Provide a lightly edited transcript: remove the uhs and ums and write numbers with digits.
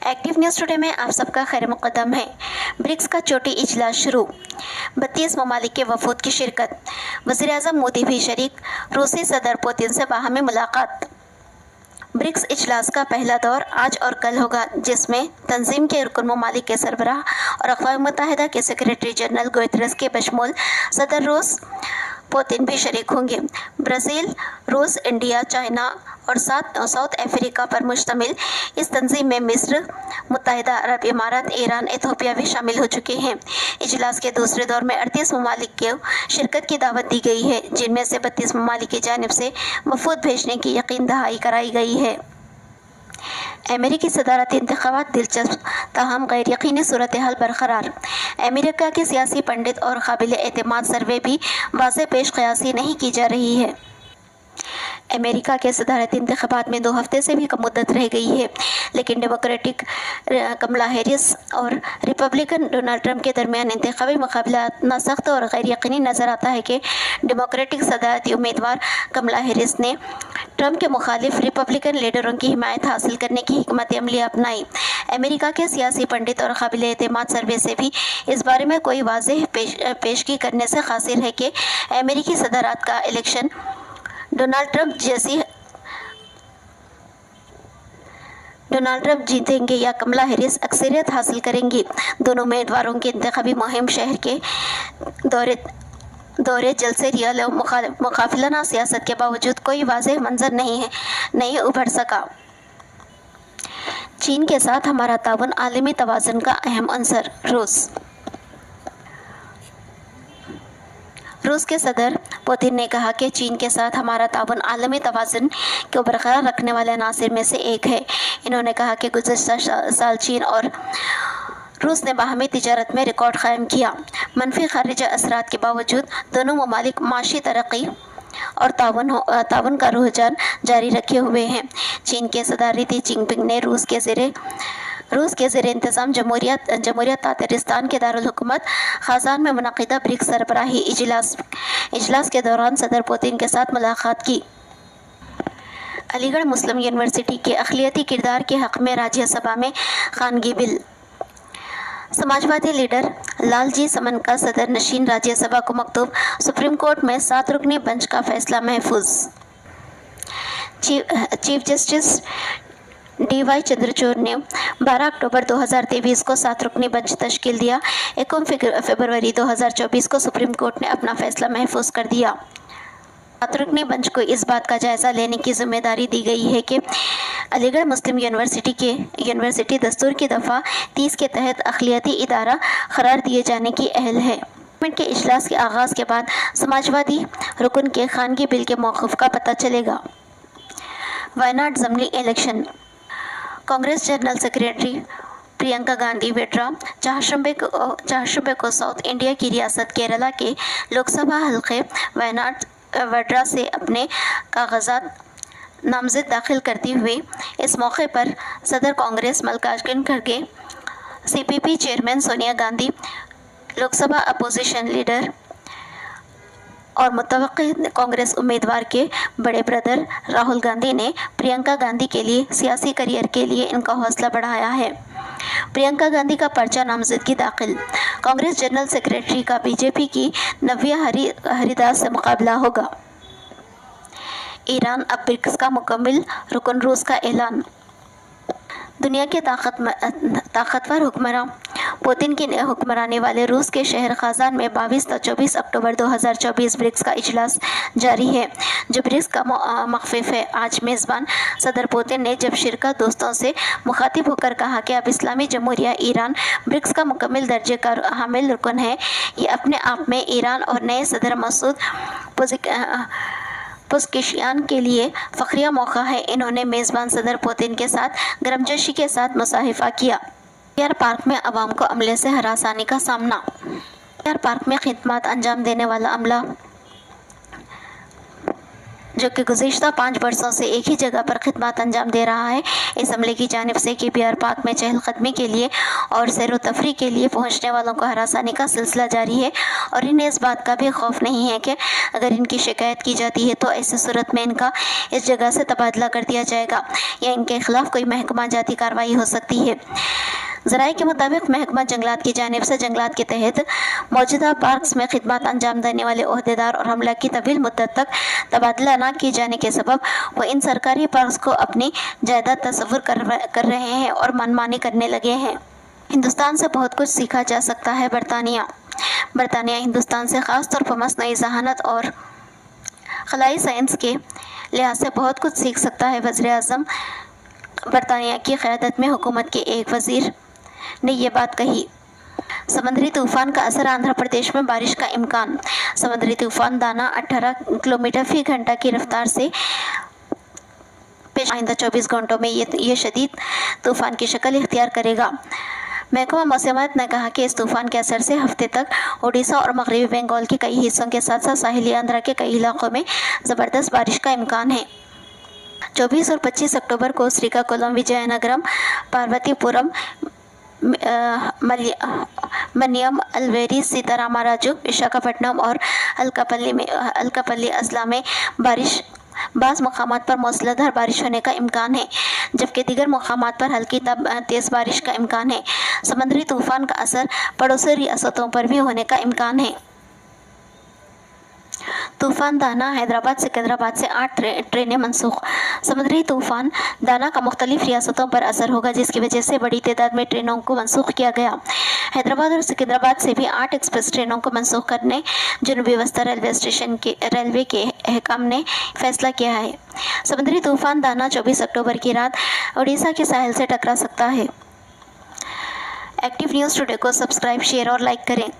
Active news today में आप सबका खैर मुक़द्दम है। ब्रिक्स का चोटी इजलास शुरू, 32 ममालिक के वफूद की शिरकत, वज़ीर-ए-आज़म मोदी भी शरीक, रूसी सदर पुतिन से बाहमी मुलाकात। ब्रिक्स इजलास का पहला दौर आज और कल होगा, जिसमें तंजीम के रुकन ममालिक के सरबराह और अक़वाम मुत्तहिदा के सेक्रेटरी जनरल गुतेरेस के बशमूल सदर रूस पुतिन भी शरीक होंगे। ब्राज़ील, रूस, इंडिया, चाइना और साउथ अफ्रीका पर मुश्तमिल इस तंजीम में मिस्र, मुत्तहिदा अरब इमारात, ईरान, इथियोपिया भी शामिल हो चुके हैं। इजलास के दूसरे दौर में 38 ममालिक को शिरकत की दावत दी गई है, जिनमें से 32 ममालिक की जानिब से वफूद भेजने की यकीन दहाई कराई गई है। अमेरिकी सदारती इंतखाबात दिलचस्प ताहम गैर यकीनी सूरत हाल बरकरार। अमेरिका के सियासी पंडित और काबिल एतमाद सर्वे भी वाज़ेह पेश क़यासी नहीं की जा रही है। अमेरिका के सदारती इंतखाबात में 2 हफ्ते से भी कम मुद्दत रह गई है, लेकिन डेमोक्रेटिक कमला हैरिस और रिपब्लिकन डोनाल्ड ट्रंप के दरमियान इंतखाबी मुकाबला इतना सख्त और गैर यकीनी नज़र आता है कि डेमोक्रेटिक सदारती उम्मीदवार कमला हैरिस ने ट्रंप के मुखालिफ रिपब्लिकन लीडरों की हिमायत हासिल करने की हिकमत अमली अपनाई। अमेरिका के सियासी पंडित और काबिल एतमाद सर्वे से भी इस बारे में कोई वाज़ेह पेशगी करने से कासिर है कि अमेरिकी सदारत का इलेक्शन डोनाल्ड ट्रंप जीतेंगे या कमला हैरिस अक्सरियत हासिल करेंगी। दोनों उम्मीदवारों की इंतखाबी मुहिम शहर के दौरे जलसे रियल और मुकाफिलाना सियासत के बावजूद कोई वाज़ेह मंजर नहीं उभर सका। चीन के साथ हमारा ताउन आलमी तवाज़ुन का अहम अंसर। रूस के सदर पुतिन ने कहा कि चीन के साथ हमारा ताउन आलमी तवाज़ुन को बरकरार रखने वाले अनासिर में से एक है। इन्होंने कहा कि गुज़श्ता साल चीन और रूस ने बाहमी तिजारत में रिकॉर्ड कायम किया। मनफी खारिजा असरात के बावजूद दोनों ममालिक माशी तरक्की और ताउन का रुझान जारी रखे हुए हैं। चीन के सदर शी जिनपिंग ने रूस के ज़ेर इंतज़ाम जमहूरियत तातारिस्तान के दारुल हुकूमत ख़ाज़ान में मुनक़िदा ब्रिक्स सरबराही इजलास के दौरान सदर पुतिन के साथ मुलाकात की। अलीगढ़ मुस्लिम यूनिवर्सिटी के अक़लियती किरदार के हक़ में राज्यसभा में ख़ानगी बिल। समाजवादी लीडर लालजी समन का सदर नशीन राज्यसभा को मकतूब, सुप्रीम कोर्ट में 7 रुकनी बेंच का फैसला महफूज। चीफ जस्टिस DY चंद्रचूड़ ने 12 अक्टूबर 2023 को 7 रुकनी बेंच तश्कील दिया। 1 फरवरी 2024 को सुप्रीम कोर्ट ने अपना फैसला महफूज कर दिया। 7 रुकनी बेंच को इस बात का जायज़ा लेने की जिम्मेदारी दी गई है कि अलीगढ़ मुस्लिम यूनिवर्सिटी दस्तूर की दफ़ा 30 के तहत अक़लियती इदारा करार दिए जाने की अहल है। पार्लियामेंट के इजलास के आगाज़ के बाद समाजवादी रुकन के ख़ानगी बिल के मौक़िफ़ का पता चलेगा। वायनाड ज़मीनी election. Congress general secretary Priyanka Gandhi Vadra चारशंबे को साउथ इंडिया की रियासत केरला के लोकसभा हल्के वायनाड से अपने कागजात नामज़द दाखिल करती हुई। इस मौके पर सदर कांग्रेस मल्लिकार्जुन खड़गे, CPP chairman Sonia Gandhi, Lok Sabha opposition leader और मुतवक्किल कांग्रेस उम्मीदवार के बड़े ब्रदर राहुल गांधी ने प्रियंका गांधी के लिए सियासी करियर के लिए इनका हौसला बढ़ाया है। प्रियंका गांधी का पर्चा नामजदगी दाखिल। कांग्रेस जनरल सेक्रेटरी का बीजेपी की नव्या हरिदास से मुकाबला होगा। ईरान अब ब्रिक्स का मुकम्मल रुकन, रूस का ऐलान। दुनिया के ताकतवर हुक्मरान पुतिन की हुक्मरानी वाले रूस के शहर ख़ाज़ान में 22-24 अक्टूबर 2024 ब्रिक्स का इजलास जारी है, जो ब्रिक्स का मख़फ़िफ़ है। आज मेज़बान सदर पुतिन ने जब शिरकत दोस्तों से मुखातिब होकर कहा कि अब इस्लामी जमहूरिया ईरान ब्रिक्स का मुकम्मल दर्जे का हामिल रुकन है। ये अपने आप में ईरान और नए सदर मसूद पुज़किशियान के लिए फ़ख्रिया मौका है। इन्होंने मेज़बान सदर पुतिन के साथ गर्मजोशी के साथ मुसाहिफ़ा किया। यार पार्क में अवाम को अमले से हरासानी का सामना। यार पार्क में खिदमत अंजाम देने वाला अमला जो कि गुज़िश्ता 5 वर्षों से एक ही जगह पर खिदमत अंजाम दे रहा है। इस अमले की जानिब से KBR पार्क में चहलकदमी के लिए और सैर व तफरी के लिए पहुंचने वालों को हरासानी का सिलसिला जारी है और इन्हें इस बात का भी खौफ नहीं है कि अगर इनकी शिकायत की जाती है तो ऐसी सूरत में इनका इस जगह से तबादला कर दिया जाएगा या इनके खिलाफ कोई महकमा जाती कार्रवाई हो सकती है। ज़राए के मुताबिक महकमा जंगलात की जानिब से जंगलात के तहत मौजूदा पार्क्स में खिदमत अंजाम देने वाले ओहदेदार और अमला की तवील मुद्दत तक तबादला न किए जाने के सबब वो इन सरकारी पार्क्स को अपनी जायदाद तस्वुर कर रहे हैं और मनमानी करने लगे हैं। हिंदुस्तान से बहुत कुछ सीखा जा सकता है। बरतानिया हिंदुस्तान से ख़ास तौर पर मसनूई ज़हानत और खलाई साइंस के लिहाज से बहुत कुछ सीख सकता है। वज़ीर-ए-आज़म बरतानिया की क़यादत में हुकूमत के एक वज़ीर ने ये बात कही। समुद्री तूफ़ान का असर आंध्र प्रदेश में बारिश का इम्कान। समुद्री तूफ़ान दाना 18 किलोमीटर फ़ी घंटा की रफ्तार से पेश आइंदा 24 घंटों में ये शदीद तूफ़ान की शक्ल इख्तियार करेगा। महकमा मौसमियात ने कहा कि इस तूफ़ान के असर से हफ्ते तक ओडिशा और मगरबी बंगाल के कई हिस्सों के साथ साथ साहिली आंध्र के कई इलाकों में ज़बरदस्त बारिश का इम्कान है। 24 और 25 अक्टूबर को श्रीकाकुलम, विजयनगरम, पार्वतीपुरम, मन्यम, अलवेरी, सीतारामराजू, विशाखापट्टनम और अलकापल्ली अजला में बारिश बाज़ मकामात पर मूसलाधार बारिश होने का इम्कान है, जबकि दीगर मकामात पर हल्की तेज़ बारिश का इम्कान है। समुद्री तूफ़ान का असर पड़ोसी रियासतों पर भी होने का इम्कान है। तूफ़ान दाना, हैदराबाद सिकंदराबाद से 8 ट्रेनें मनसूख। समुद्री तूफ़ान दाना का मुख्तलिफ रियासतों पर असर होगा, जिसकी वजह से बड़ी तादाद में ट्रेनों को मनसूख किया गया। हैदराबाद और सिकंदराबाद से भी 8 एक्सप्रेस ट्रेनों को मनसूख करने जनूबी वस्ता रेलवे के अहकाम ने फैसला किया है। समुद्री तूफ़ान दाना 24 अक्टूबर की रात उड़ीसा के साहिल से टकरा सकता है। एक्टिव न्यूज़ टुडे को सब्सक्राइब, शेयर और लाइक करें।